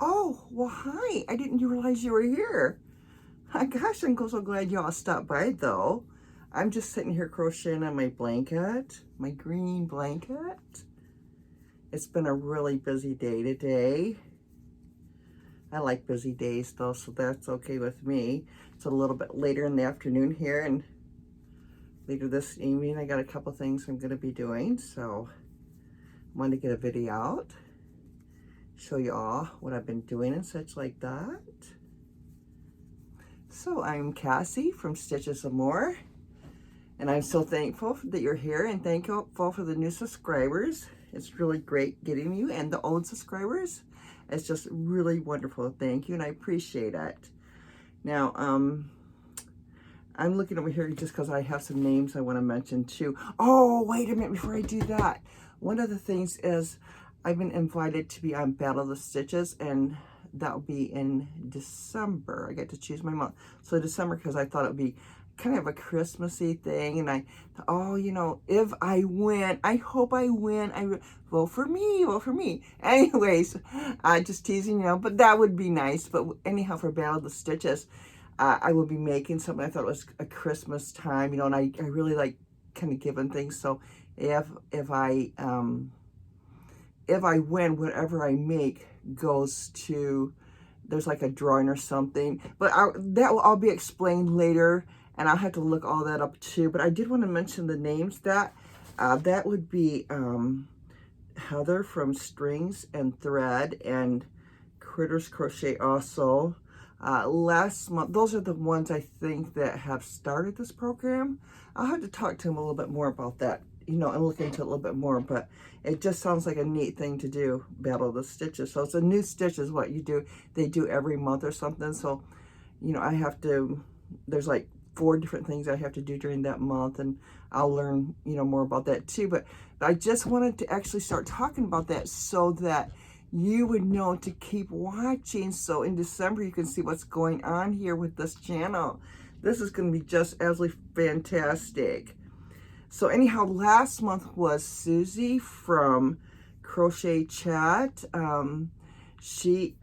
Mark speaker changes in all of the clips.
Speaker 1: Oh, well, hi. I didn't realize you were here. Gosh, I'm so glad you all stopped by, though. I'm just sitting here crocheting on my blanket, my green blanket. It's been a really busy day today. I like busy days, though, so that's okay with me. It's a little bit later in the afternoon here, and later this evening, I got a couple things I'm going to be doing, so I wanted to get a video out, show you all what I've been doing and such like that. So I'm Cassie from Stitches of More, and I'm so thankful that you're here and thankful for the new subscribers. It's really great getting you, and the old subscribers. It's just really wonderful. Thank you, and I appreciate it. Now, I'm looking over here just because I have some names I want to mention too. Oh, wait a minute before I do that. One of the things is I've been invited to be on Battle of the Stitches, and that will be in December. I get to choose my month. So December, because I thought it would be kind of a Christmassy thing, and I thought, oh, you know, if I win, I hope I win. Vote for me, vote for me. Anyways, just teasing, you know, but that would be nice. But anyhow, for Battle of the Stitches, I will be making something I thought was a Christmas time, you know, and I really like kind of giving things. So if I win, whatever I make goes to, there's like a drawing or something, but that will all be explained later, and I'll have to look all that up too. But I did want to mention the names. That would be Heather from Strings and Thread and Critters Crochet also. Last month, those are the ones I think that have started this program. I'll have to talk to them a little bit more about that, you know, and look into it a little bit more, but it just sounds like a neat thing to do, Battle of the Stitches. So it's a new stitch is what you do. They do every month or something. So, you know, there's like 4 different things I have to do during that month, and I'll learn, you know, more about that too. But I just wanted to actually start talking about that so that you would know to keep watching. So in December, you can see what's going on here with this channel. This is going to be just absolutely fantastic. So anyhow, last month was Susie from Crochet Chat. She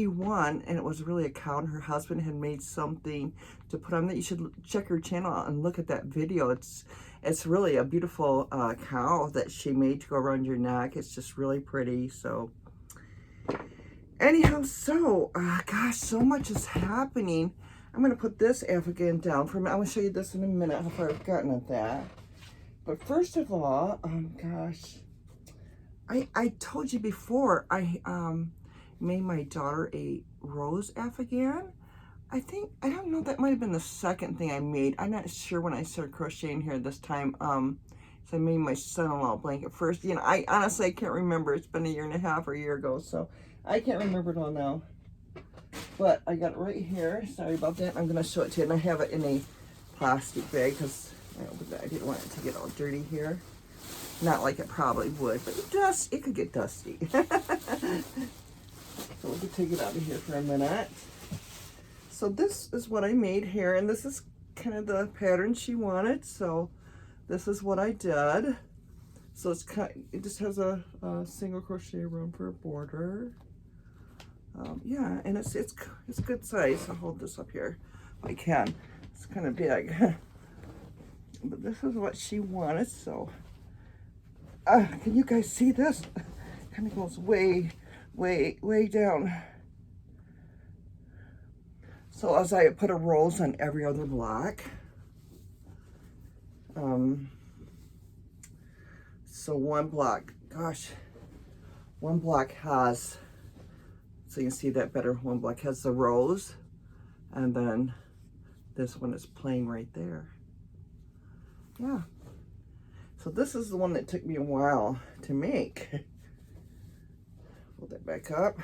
Speaker 1: won, and it was really a cow, and her husband had made something to put on that. You should check her channel out and look at that video. It's really a beautiful cow that she made to go around your neck. It's just really pretty. So anyhow, so gosh, so much is happening. I'm going to put this afghan down for a minute. I'm going to show you this in a minute, how far I've gotten at that. But first of all, gosh, I told you before, I made my daughter a rose afghan. I don't know, that might have been the second thing I made. I'm not sure when I started crocheting here this time. So I made my son-in-law a blanket first. You know, I honestly can't remember. It's been 1.5 years or a year ago, so I can't remember it all now. But I got it right here. Sorry about that. I'm going to show it to you, and I have it in a plastic bag because I didn't want it to get all dirty here. Not like it probably would, but it could get dusty. So we can take it out of here for a minute. So this is what I made here, and this is kind of the pattern she wanted. So this is what I did. So it just has a single crochet room for a border. Yeah, and it's good size. I'll hold this up here if I can. It's kind of big. But this is what she wanted, so can you guys see this? Kind of goes way, way, way down. So as I put a rose on every other block. So one block has, so you can see that better, one block has the rose, and then this one is plain right there. Yeah. So this is the one that took me a while to make. Hold that back up.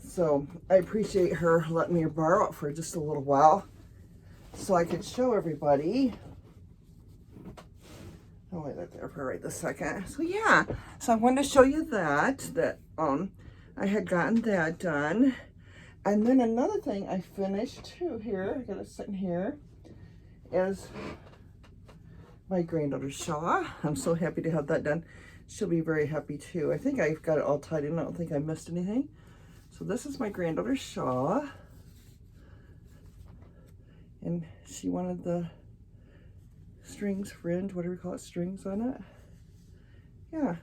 Speaker 1: So I appreciate her letting me borrow it for just a little while so I could show everybody. I'll lay that there for right this second. So yeah, so I wanted to show you that I had gotten that done. And then another thing I finished too here, I got it sitting here, is my granddaughter's shawl. I'm so happy to have that done. she'll be very happy too. I think I've got it all tied in. I don't think I missed anything. So this is my granddaughter's shawl. And she wanted the strings, fringe, whatever you call it, strings on it. Yeah.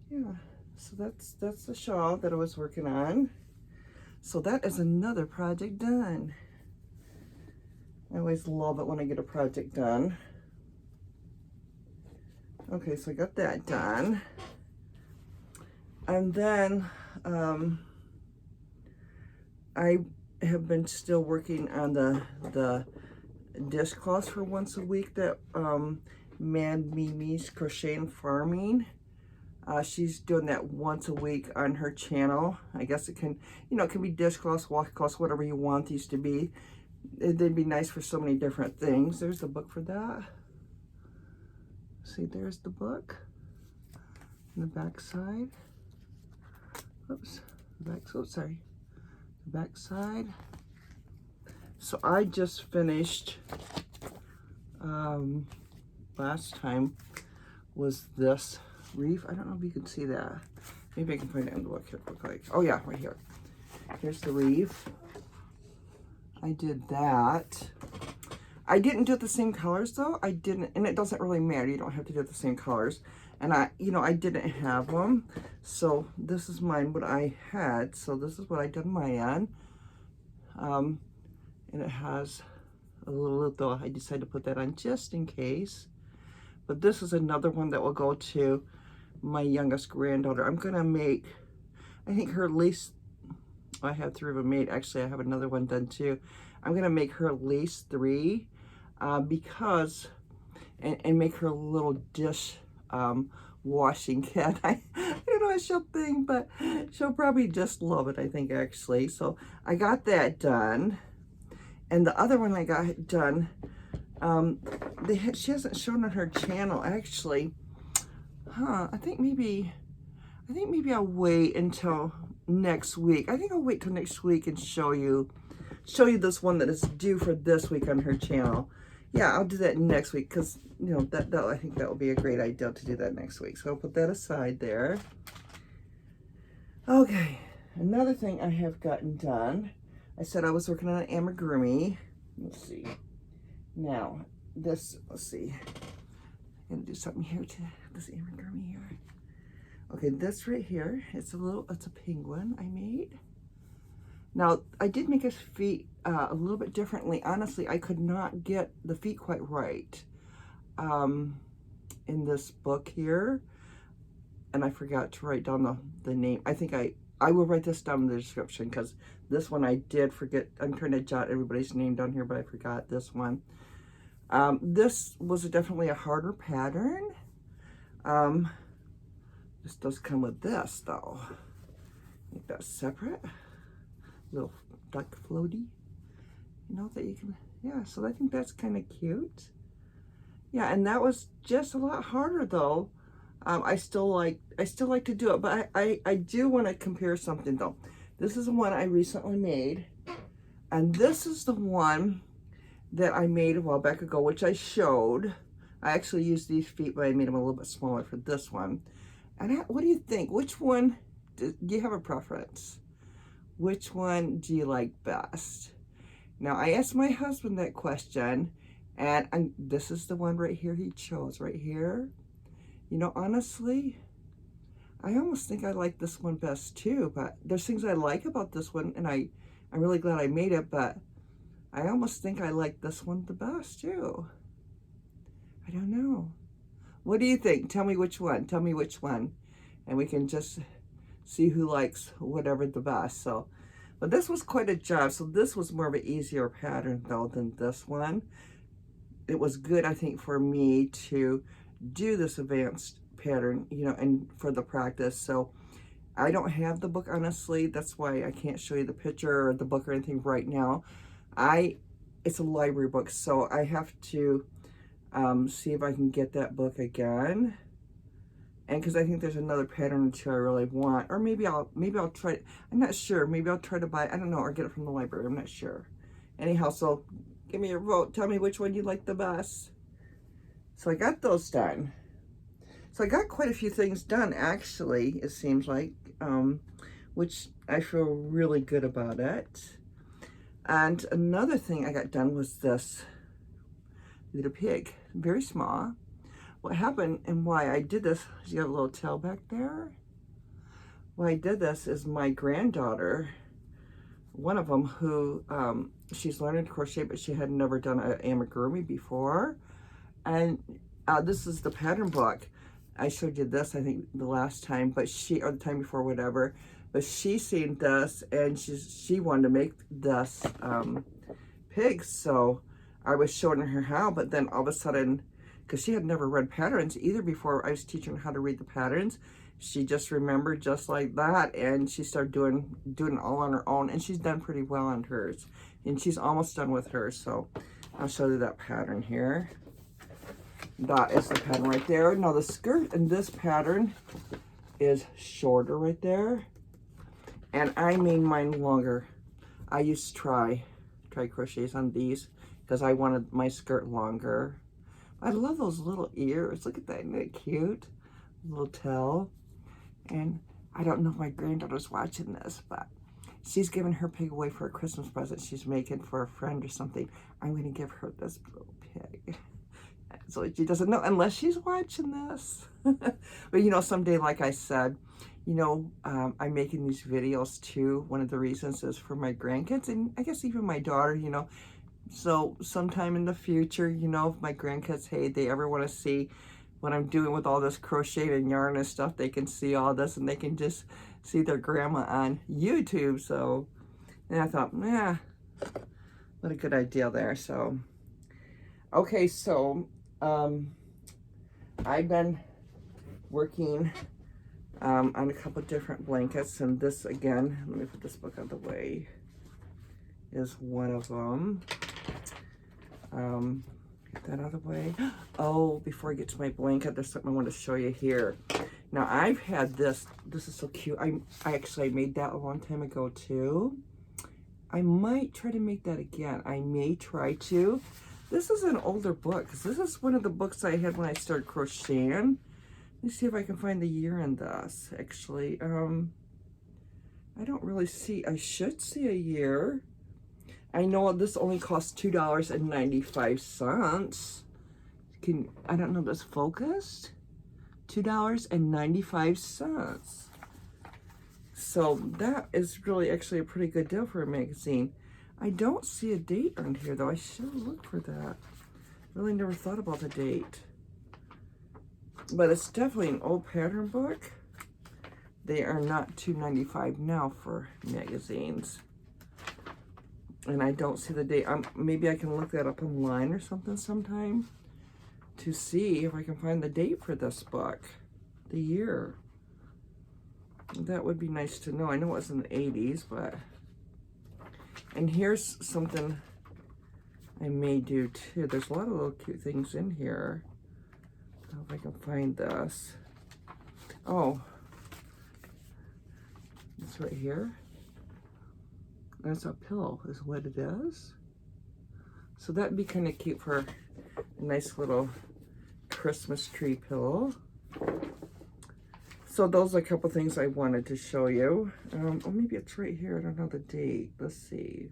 Speaker 1: Yeah. So that's the shawl that I was working on. So that is another project done. I always love it when I get a project done. Okay, so I got that done. And then I have been still working on the dishcloths for once a week that Man Mimi's Crochet and Farming. She's doing that once a week on her channel. I guess it can, you know, it can be dishcloths, washcloths, whatever you want these to be. They'd be nice for so many different things. There's the book for that. See, there's the book. On the back side. Oops, the back, oh, sorry. The back side. So I just finished, last time was this reef. I don't know if you can see that. Maybe I can find it in the book here real quick. Oh yeah, right here. Here's the reef. I did that. I didn't do it the same colors though. I didn't, and it doesn't really matter. You don't have to do it the same colors. And I didn't have them. So this is mine, what I had. So this is what I did mine on. And it has a little, though I decided to put that on just in case. But this is another one that will go to my youngest granddaughter. I'm gonna make, I think her at least, I have 3 of them made. Actually, I have another one done too. I'm gonna make her at least 3 because, and make her a little dish washing kit. I don't know what she'll think, but she'll probably just love it, I think, actually. So I got that done. And the other one I got done, she hasn't shown on her channel, actually. I think maybe I'll wait until next week. I think I'll wait till next week and show you this one that is due for this week on her channel. Yeah, I'll do that next week because, you know, that I think that will be a great idea to do that next week. So I'll put that aside there. Okay, another thing I have gotten done. I said I was working on an amigurumi. Let's see. Now, this, let's see. I'm gonna do something here to this amigurumi here. Okay, this right here, it's a penguin I made. Now, I did make his feet a little bit differently. Honestly, I could not get the feet quite right in this book here. And I forgot to write down the name. I think I will write this down in the description because this one I did forget. I'm trying to jot everybody's name down here, but I forgot this one. This was definitely a harder pattern. This does come with this though. Make that separate. Little duck floaty. You know, that you can, yeah, so I think that's kind of cute. Yeah, and that was just a lot harder though. I still like to do it, but I do want to compare something though. This is the one I recently made, and this is the one that I made a while back ago, which I showed. I actually used these feet, but I made them a little bit smaller for this one. And what do you think? Which one, do you have a preference? Which one do you like best? Now, I asked my husband that question, and this is the one right here he chose, right here. You know, honestly, I almost think I like this one best too, but there's things I like about this one, and I'm really glad I made it, but I almost think I like this one the best too. I don't know. What do you think? Tell me which one. Tell me which one. And we can just see who likes whatever the best. So, but this was quite a job. So this was more of an easier pattern though than this one. It was good, I think, for me to do this advanced pattern, you know, and for the practice. So I don't have the book, honestly. That's why I can't show you the picture or the book or anything right now. It's a library book, so I have to see if I can get that book again. And because I think there's another pattern or two I really want, or maybe I'll try. I'm not sure. Maybe I'll try to buy. I don't know, or get it from the library. I'm not sure. Anyhow, so give me your vote. Tell me which one you like the best. So I got those done. So I got quite a few things done, actually, it seems like, which I feel really good about it. And another thing I got done was this little pig, very small. What happened and why I did this, you got a little tail back there. Why I did this is my granddaughter, one of them who, she's learning to crochet, but she had never done an amigurumi before. And this is the pattern book. I showed you this, I think, the last time, but or the time before, whatever. But she seen this, and she wanted to make this pig. So I was showing her how, but then all of a sudden, because she had never read patterns either before I was teaching her how to read the patterns, she just remembered just like that, and she started doing it all on her own, and she's done pretty well on hers. And she's almost done with hers, so I'll show you that pattern here. That is the pattern right there. Now the skirt in this pattern is shorter right there, and I made mine longer. I used to try crochets on these because I wanted my skirt longer. I love those little ears. Look at that, isn't that cute? Little tail. And I don't know if my granddaughter's watching this, but she's giving her pig away for a Christmas present she's making for a friend or something. I'm going to give her this little pig. So she doesn't know unless she's watching this. But you know, someday, like I said, you know, I'm making these videos too. One of the reasons is for my grandkids, and I guess even my daughter, you know. So sometime in the future, you know, if my grandkids, hey, they ever want to see what I'm doing with all this crochet and yarn and stuff, they can see all this, and they can just see their grandma on YouTube. So, and I thought, yeah, what a good idea there. So, okay, so I've been working on a couple different blankets, and this, again, let me put this book out of the way, is one of them. Get that out of the way. Oh, before I get to my blanket, there's something I want to show you here. Now, I've had this is so cute. I actually made that a long time ago too. I might try to make that again. I may try to. This is an older book, because this is one of the books I had when I started crocheting. Let me see if I can find the year in this, actually. I don't really see, I should see a year. I know this only costs $2.95. I don't know if that's focused. $2.95. So that is really actually a pretty good deal for a magazine. I don't see a date on here though. I should look for that. Really never thought about the date. But it's definitely an old pattern book. They are not $2.95 now for magazines. And I don't see the date. Maybe I can look that up online or something sometime to see if I can find the date for this book, the year. That would be nice to know. I know it was in the 80s, but... And here's something I may do too. There's a lot of little cute things in here. I don't know if I can find this. Oh, it's right here. That's a pillow is what it is. So that'd be kind of cute for a nice little Christmas tree pillow. So those are a couple things I wanted to show you. Oh, maybe it's right here. I don't know the date. Let's see.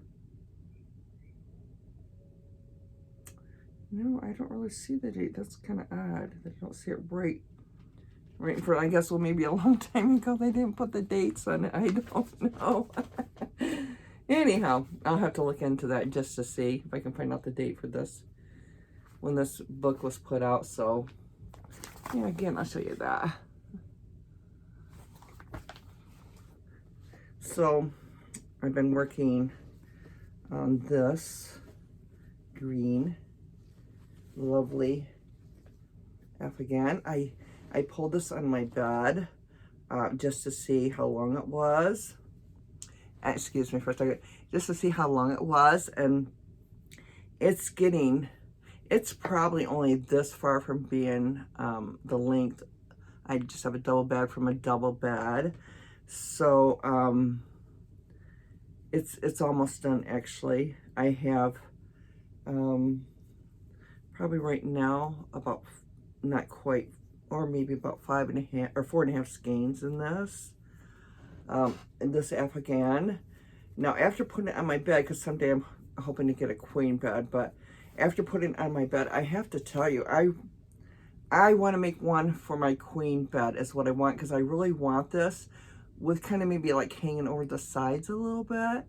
Speaker 1: No, I don't really see the date. That's kind of odd. I don't see it right in front. I guess, well, maybe a long time ago they didn't put the dates on it. I don't know. Anyhow, I'll have to look into that just to see if I can find out the date for this, when this book was put out. So, yeah, again, I'll show you that. So, I've been working on this green, lovely afghan. I pulled this on my bed just to see how long it was. Excuse me for a second, just to see how long it was, and it's probably only this far from being the length. I just have a double bed from a double bed, so it's almost done actually. I have probably right now about, not quite, or maybe about 5.5 or 4.5 skeins in this afghan. Now, after putting it on my bed, because someday I'm hoping to get a queen bed, but after putting it on my bed, I have to tell you, I want to make one for my queen bed is what I want, because I really want this with kind of maybe like hanging over the sides a little bit,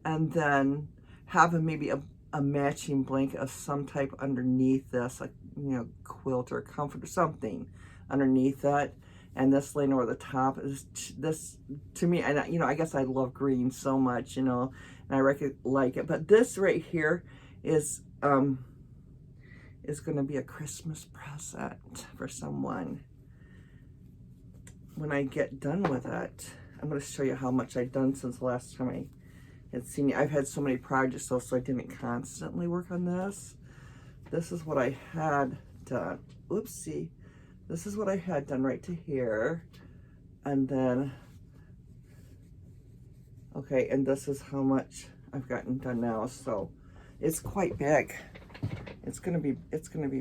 Speaker 1: and then having maybe a matching blanket of some type underneath this, like, you know, quilt or comfort or something underneath it. And this laying over the top is this, to me, and you know, I guess I love green so much, you know, and I like it. But this right here is going to be a Christmas present for someone when I get done with it. I'm going to show you how much I've done since the last time I had seen you. I've had so many projects, so I didn't constantly work on this. This is what I had done. Oopsie. This is what I had done right to here. And then, okay, and this is how much I've gotten done now. So it's quite big. It's gonna be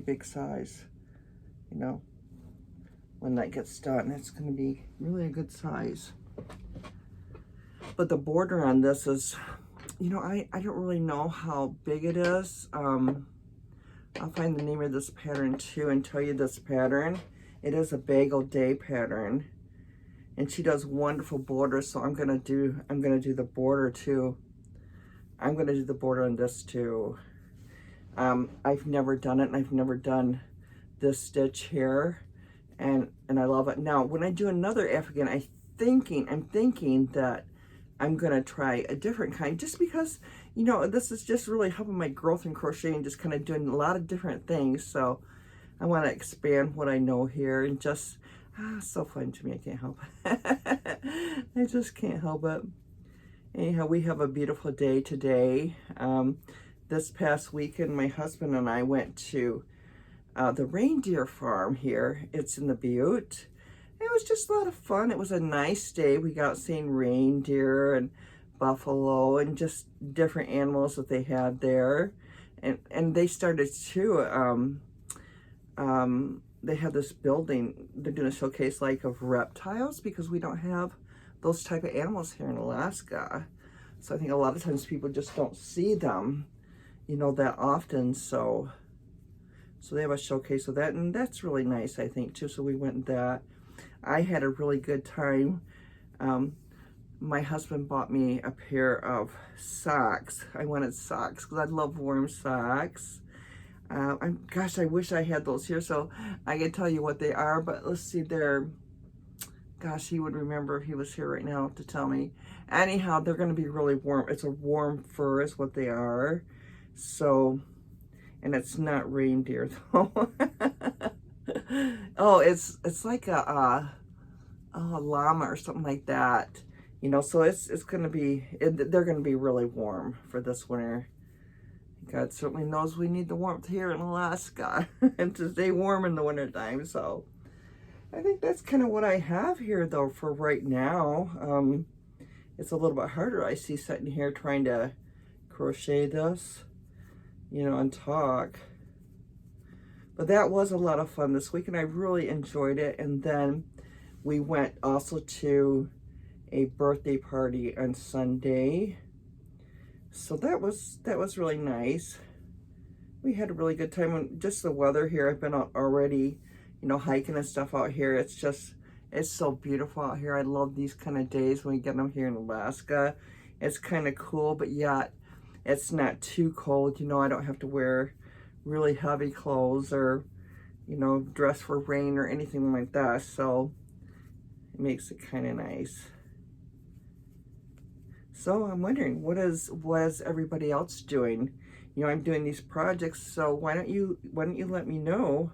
Speaker 1: big size, you know, when that gets done. It's gonna be really a good size. But the border on this is, you know, I don't really know how big it is. I'll find the name of this pattern too and tell you this pattern. It is a Bagel Day pattern, and she does wonderful borders. So I'm gonna do the border too. I'm gonna do the border on this too. I've never done it, and I've never done this stitch here, and I love it. Now, when I do another afghan, I'm thinking that I'm gonna try a different kind, just because, you know, this is just really helping my growth in crocheting, just kind of doing a lot of different things. So I want to expand what I know here, and just, it's so fun to me. I can't help it. I just can't help it. Anyhow, we have a beautiful day today. This past weekend, my husband and I went to the reindeer farm here. It's in the Butte. It was just a lot of fun. It was a nice day. We got seeing reindeer and buffalo and just different animals that they had there. And they started to, they have this building, they're doing a showcase like of reptiles, because we don't have those type of animals here in Alaska. So I think a lot of times people just don't see them, you know, that often. So they have a showcase of that, and that's really nice, I think, too. So we went and that. I had a really good time. My husband bought me a pair of socks. I wanted socks because I love warm socks. Gosh, I wish I had those here so I could tell you what they are, but let's see, they're, gosh, he would remember if he was here right now to tell me. Anyhow, they're going to be really warm. It's a warm fur is what they are. So, and it's not reindeer though. Oh, it's like a llama or something like that. You know, so it's going to be, they're going to be really warm for this winter. God certainly knows we need the warmth here in Alaska and to stay warm in the wintertime. So I think that's kind of what I have here though for right now. It's a little bit harder, I see, sitting here trying to crochet this, you know, and talk. But that was a lot of fun this week, and I really enjoyed it. And then we went also to a birthday party on Sunday. So that was really nice. We had a really good time. And just the weather here, I've been out already, you know, hiking and stuff out here. It's so beautiful out here. I love these kind of days when we get them here in Alaska. It's kind of cool, but yet it's not too cold. You know, I don't have to wear really heavy clothes or, you know, dress for rain or anything like that. So it makes it kind of nice. So I'm wondering, what is everybody else doing? You know, I'm doing these projects, so why don't you let me know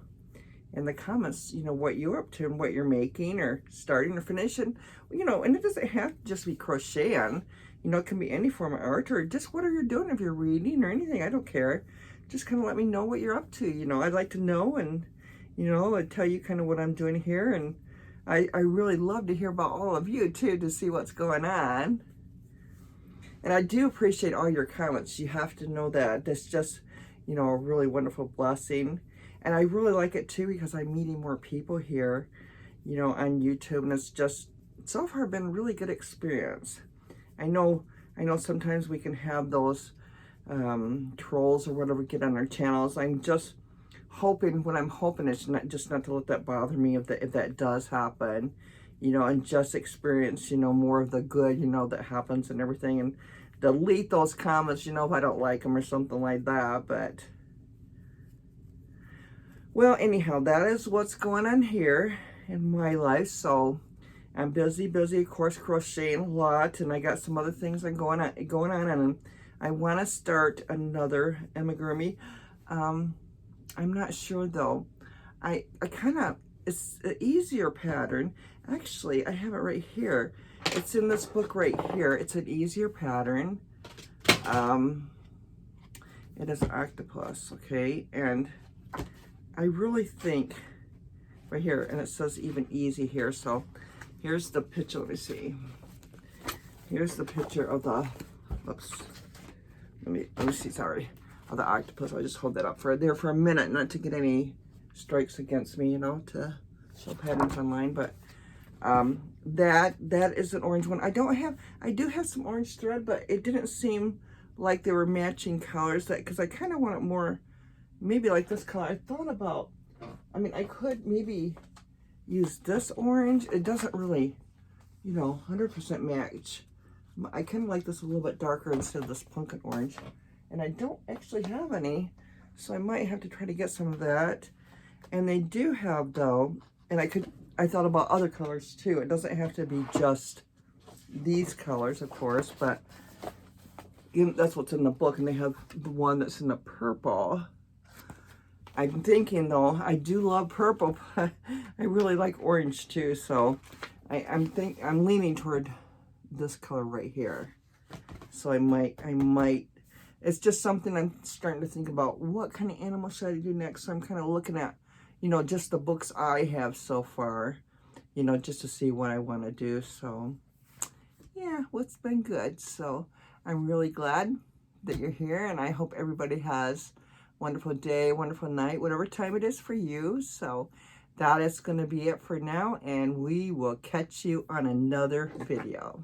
Speaker 1: in the comments, you know, what you're up to and what you're making or starting or finishing, you know, and it doesn't have to just be crocheting. You know, it can be any form of art, or just what are you doing if you're reading or anything. I don't care. Just kind of let me know what you're up to. You know, I'd like to know, and, you know, I'd tell you kind of what I'm doing here. And I really love to hear about all of you too, to see what's going on. And I do appreciate all your comments. You have to know that. That's just, you know, a really wonderful blessing. And I really like it too because I'm meeting more people here, you know, on YouTube, and it's just so far been a really good experience. I know sometimes we can have those trolls or whatever get on our channels. I'm just hoping, what I'm hoping is not to let that bother me if that does happen, you know, and just experience, you know, more of the good, you know, that happens and everything, and delete those comments, you know, if I don't like them or something like that. But well, anyhow, that is what's going on here in my life. So I'm busy, of course, crocheting a lot, and I got some other things going on, and I want to start another amigurumi. I'm not sure though. I kind of, it's an easier pattern. Actually, I have it right here. It's in this book right here. It's an easier pattern. It is an octopus, okay? And I really think, right here, and it says even easy here, so here's the picture. Let me see. Here's the picture of the, oops. Let me see, sorry. Of the octopus. I'll just hold that up for there for a minute, not to get any strikes against me, you know, to show patterns online. But that is an orange one. I do have some orange thread, but it didn't seem like they were matching colors, that because I kind of want it more maybe like this color. I thought about, I mean, I could maybe use this orange. It doesn't really, you know, 100% match. I kind of like this a little bit darker instead of this pumpkin orange. And I don't actually have any, so I might have to try to get some of that. And they do have, though, and I thought about other colors too. It doesn't have to be just these colors, of course, but that's what's in the book. And they have the one that's in the purple. I'm thinking, though, I do love purple, but I really like orange too. So I'm leaning toward this color right here. So I might. It's just something I'm starting to think about. What kind of animal should I do next? So I'm kind of looking at, you know, just the books I have so far, you know, just to see what I want to do. So yeah, well, it's been good. So I'm really glad that you're here, and I hope everybody has a wonderful day, wonderful night, whatever time it is for you. So that is going to be it for now, and we will catch you on another video.